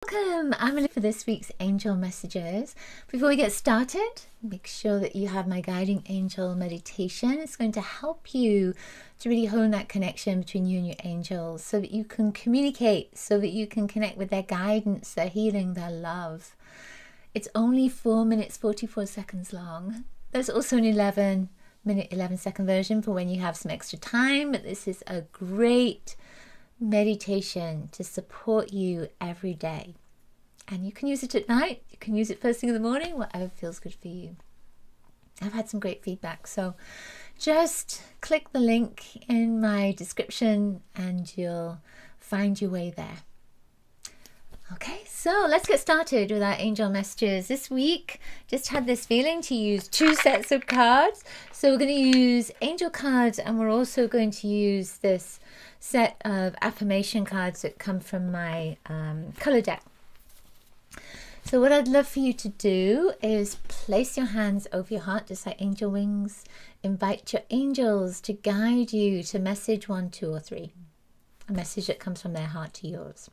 Welcome! I'm Emily for this week's angel messages. Before we get started, make sure that you have my guiding angel meditation. It's going to help you to really hone that connection between you and your angels so that you can communicate, so that you can connect with their guidance, their healing, their love. It's only 4 minutes 44 seconds long. There's also an 11-minute 11-second version for when you have some extra time, but this is a great meditation to support you every day. And you can use it at night, you can use it first thing in the morning, whatever feels good for you. I've had some great feedback, so just click the link in my description and you'll find your way there. Okay, so let's get started with our angel messages. This week, just had this feeling to use 2 sets of cards. So we're going to use angel cards and we're also going to use this set of affirmation cards that come from my color deck. So what I'd love for you to do is place your hands over your heart just like angel wings. Invite your angels to guide you to message 1, 2, or 3. A message that comes from their heart to yours.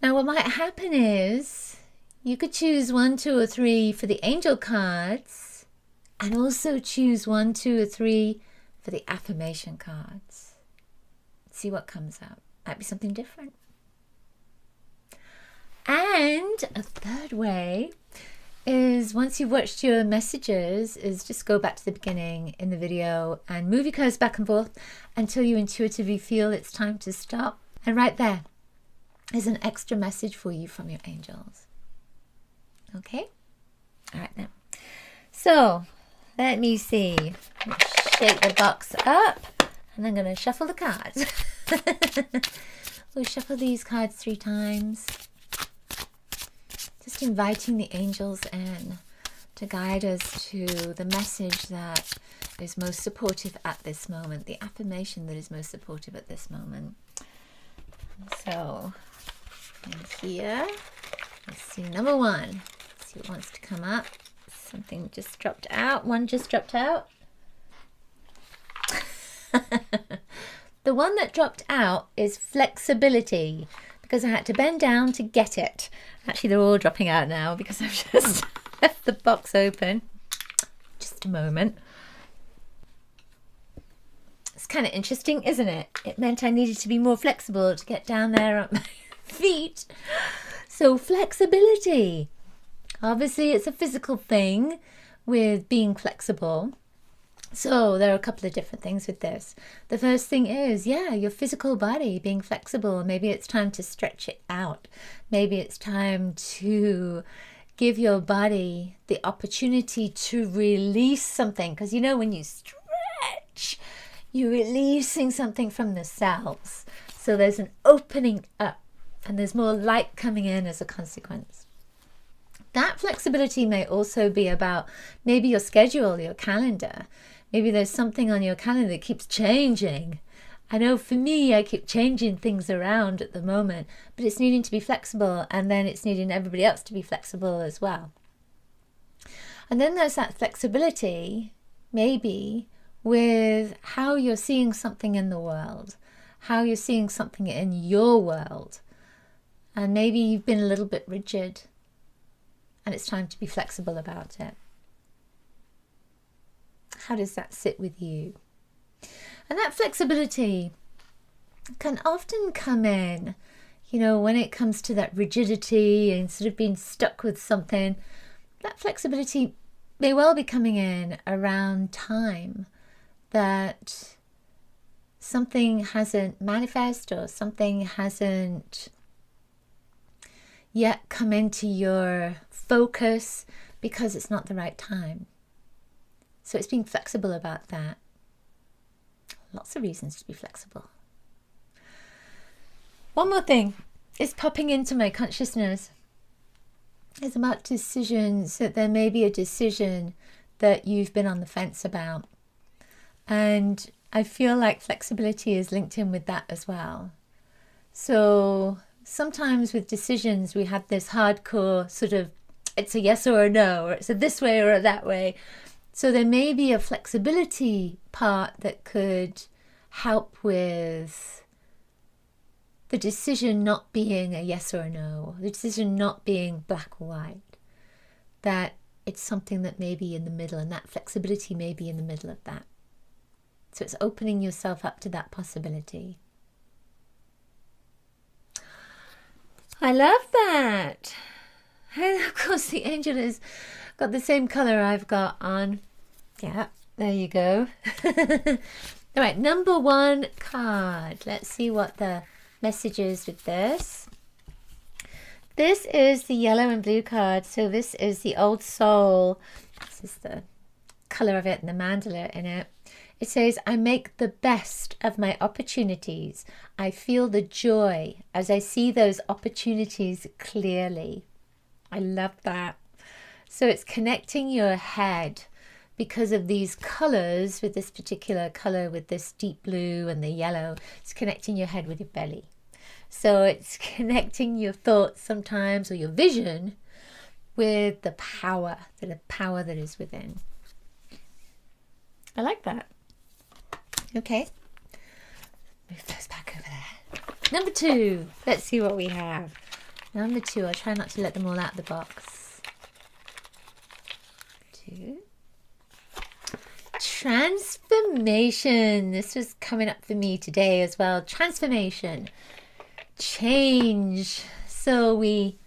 Now what might happen is you could choose 1, 2, or 3 for the angel cards and also choose 1, 2, or 3 for the affirmation cards. See what comes up. Might be something different. And a third way is once you've watched your messages is just go back to the beginning in the video and move your cursor back and forth until you intuitively feel it's time to stop. And right there is an extra message for you from your angels. Okay? All right now. So let me see. Shake the box up and I'm going to shuffle the cards. We'll shuffle these cards 3 times. Just inviting the angels in to guide us to the message that is most supportive at this moment, the affirmation that is most supportive at this moment. So, in here, let's see, number 1. Let's see what wants to come up. Something just dropped out. One just dropped out. The one that dropped out is flexibility, because I had to bend down to get it. Actually, they're all dropping out now because I've just left the box open. Just a moment. It's kind of interesting, isn't it? It meant I needed to be more flexible to get down there on my feet. So flexibility. Obviously, it's a physical thing with being flexible. So there are a couple of different things with this. The first thing is, your physical body being flexible. Maybe it's time to stretch it out. Maybe it's time to give your body the opportunity to release something. Because you know when you stretch, you're releasing something from the cells. So there's an opening up and there's more light coming in as a consequence. That flexibility may also be about maybe your schedule, your calendar. Maybe there's something on your calendar that keeps changing. I know for me, I keep changing things around at the moment, but it's needing to be flexible, and then it's needing everybody else to be flexible as well. And then there's that flexibility, maybe, with how you're seeing something in the world, how you're seeing something in your world. And maybe you've been a little bit rigid, and it's time to be flexible about it. How does that sit with you? And that flexibility can often come in, when it comes to that rigidity and sort of being stuck with something. That flexibility may well be coming in around time that something hasn't manifested or something hasn't yet come into your focus because it's not the right time. So it's being flexible about that. Lots of reasons to be flexible. One more thing is popping into my consciousness. It's about decisions, that there may be a decision that you've been on the fence about. And I feel like flexibility is linked in with that as well. So sometimes with decisions, we have this hardcore sort of, it's a yes or a no, or it's a this way or a that way. So there may be a flexibility part that could help with the decision not being a yes or a no, the decision not being black or white, that it's something that may be in the middle, and that flexibility may be in the middle of that. So it's opening yourself up to that possibility. I love that. And of course the angel has got the same color I've got on. Yeah, there you go. All right, number 1 card. Let's see what the message is with this. This is the yellow and blue card. So this is the old soul. This is the color of it and the mandala in it. It says, I make the best of my opportunities. I feel the joy as I see those opportunities clearly. I love that. So it's connecting your head because of these colors, with this particular color, with this deep blue and the yellow. It's connecting your head with your belly. So it's connecting your thoughts sometimes, or your vision, with the power that is within. I like that. Okay. Move those back over there. Number 2. Let's see what we have. Number 2. I'll try not to let them all out of the box. 2. Transformation. This was coming up for me today as well. Transformation. Change. So we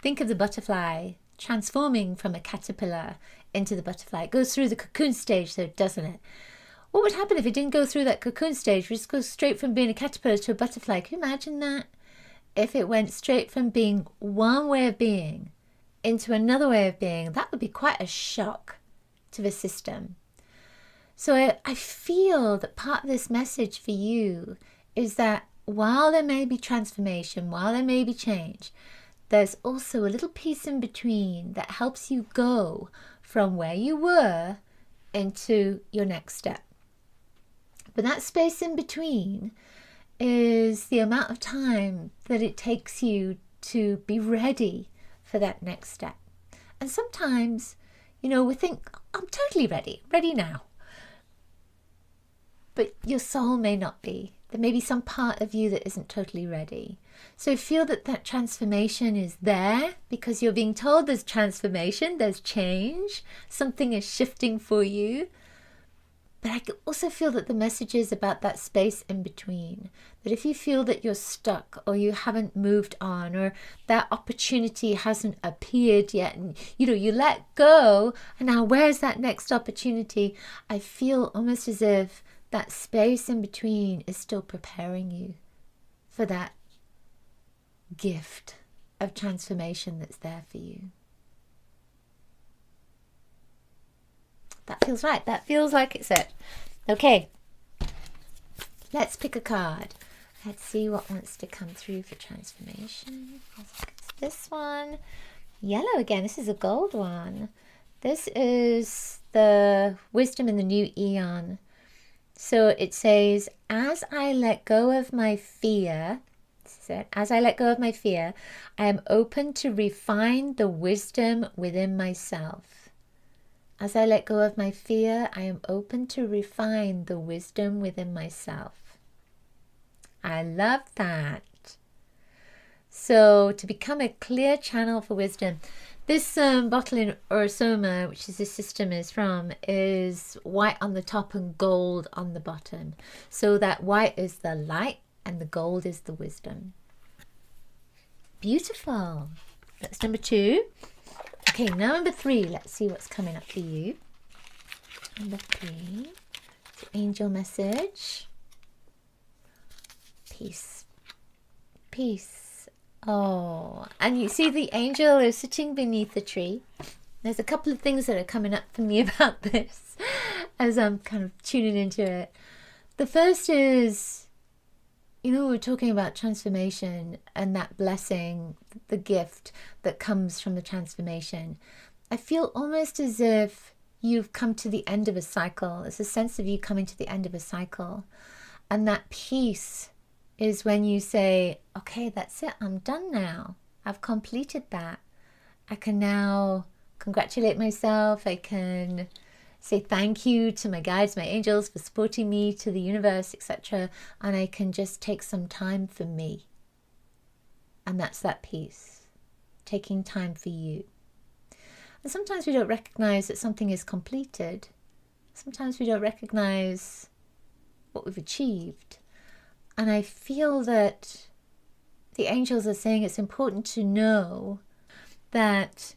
think of the butterfly transforming from a caterpillar into the butterfly. It goes through the cocoon stage, though, doesn't it? What would happen if it didn't go through that cocoon stage? We just go straight from being a caterpillar to a butterfly. Can you imagine that? If it went straight from being one way of being into another way of being, that would be quite a shock to the system. So I feel that part of this message for you is that while there may be transformation, while there may be change, there's also a little piece in between that helps you go from where you were into your next step. But that space in between is the amount of time that it takes you to be ready for that next step. And sometimes, we think, I'm totally ready now. But your soul may not be. There may be some part of you that isn't totally ready. So feel that transformation is there because you're being told there's transformation, there's change, something is shifting for you. But I also feel that the message is about that space in between. That if you feel that you're stuck, or you haven't moved on, or that opportunity hasn't appeared yet, and you let go, and now where's that next opportunity? I feel almost as if that space in between is still preparing you for that gift of transformation that's there for you. That feels right. That feels like it's it. Okay. Let's pick a card. Let's see what wants to come through for transformation. It's this one. Yellow again. This is a gold one. This is the wisdom in the new eon. So it says, as I let go of my fear, as I let go of my fear, I am open to refine the wisdom within myself. As I let go of my fear, I am open to refine the wisdom within myself. I love that. So to become a clear channel for wisdom, this bottle in Urasoma, which is this system is from, is white on the top and gold on the bottom. So that white is the light and the gold is the wisdom. Beautiful. That's number 2. Okay, now number 3. Let's see what's coming up for you. Number 3. The angel message. Peace. Peace. Oh, and you see the angel is sitting beneath the tree. There's a couple of things that are coming up for me about this as I'm kind of tuning into it. The first is, we're talking about transformation and that blessing, the gift that comes from the transformation. I feel almost as if you've come to the end of a cycle. It's a sense of you coming to the end of a cycle. And that peace is when you say, okay, that's it. I'm done now. I've completed that. I can now congratulate myself. I can say thank you to my guides, my angels for supporting me, to the universe, etc. And I can just take some time for me. And that's that peace, taking time for you. And sometimes we don't recognize that something is completed. Sometimes we don't recognize what we've achieved. And I feel that the angels are saying it's important to know that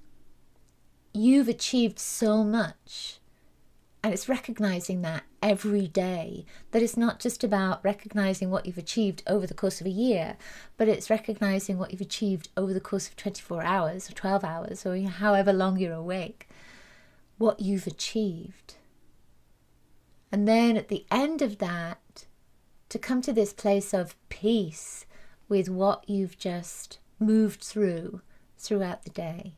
you've achieved so much. And it's recognizing that every day, that it's not just about recognizing what you've achieved over the course of a year, but it's recognizing what you've achieved over the course of 24 hours or 12 hours or however long you're awake, what you've achieved. And then at the end of that, to come to this place of peace with what you've just moved throughout the day.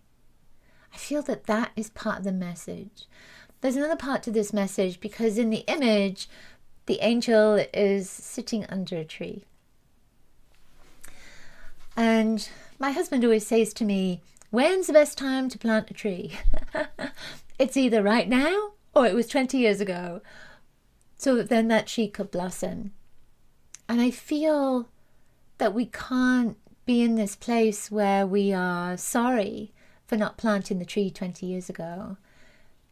I feel that that is part of the message. There's another part to this message because in the image, the angel is sitting under a tree. And my husband always says to me, when's the best time to plant a tree? It's either right now or it was 20 years ago. So that then that tree could blossom. And I feel that we can't be in this place where we are sorry for not planting the tree 20 years ago.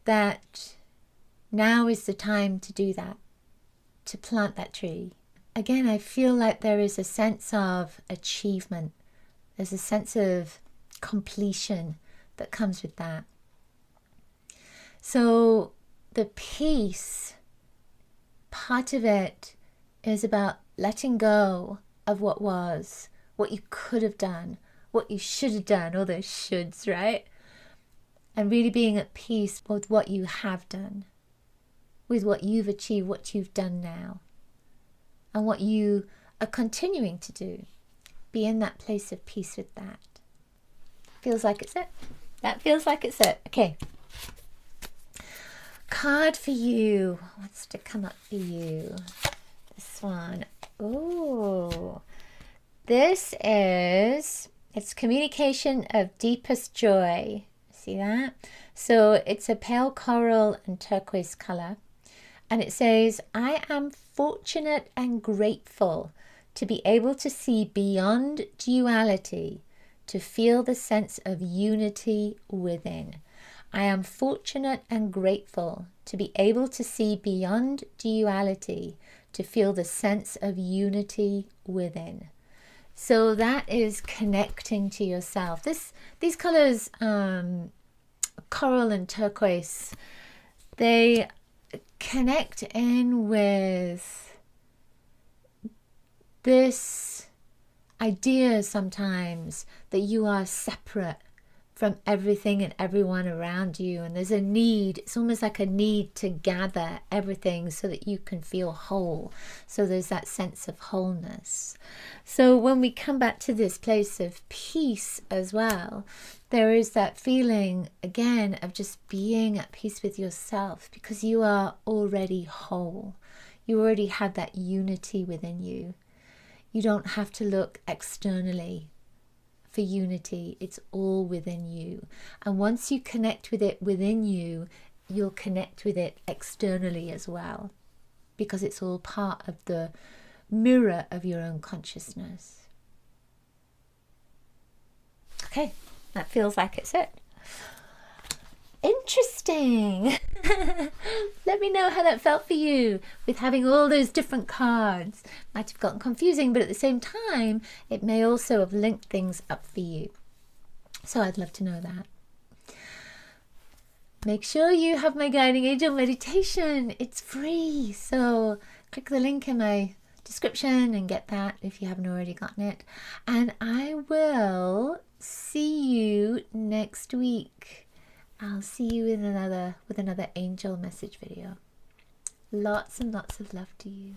That now is the time to do that, to plant that tree. Again, I feel like there is a sense of achievement. There's a sense of completion that comes with that. So the peace, part of it is about letting go of what was, what you could have done, what you should have done, all those shoulds, right? And really being at peace with what you have done, with what you've achieved, what you've done now, and what you are continuing to do. Be in that place of peace with that. Feels like it's it. That feels like it's it. Okay. Card for you. What's to come up for you? This one. Oh, this is, it's communication of deepest joy. See that? So it's a pale coral and turquoise color. And it says, I am fortunate and grateful to be able to see beyond duality, to feel the sense of unity within. I am fortunate and grateful to be able to see beyond duality, to feel the sense of unity within. So that is connecting to yourself. These colors, coral and turquoise, they connect in with this idea sometimes that you are separate from everything and everyone around you, and there's a need, it's almost like a need to gather everything so that you can feel whole. So there's that sense of wholeness. So when we come back to this place of peace as well, there is that feeling again of just being at peace with yourself, because you are already whole. You already have that unity within you. You don't have to look externally for unity. It's all within you. And once you connect with it within you, you'll connect with it externally as well, because it's all part of the mirror of your own consciousness. Okay, that feels like it's it. Interesting. Let me know how that felt for you with having all those different cards. Might have gotten confusing, but at the same time, it may also have linked things up for you. So I'd love to know that. Make sure you have my guiding angel meditation. It's free. So click the link in my description and get that if you haven't already gotten it. And I will see you next week. I'll see you with another angel message video. Lots and lots of love to you.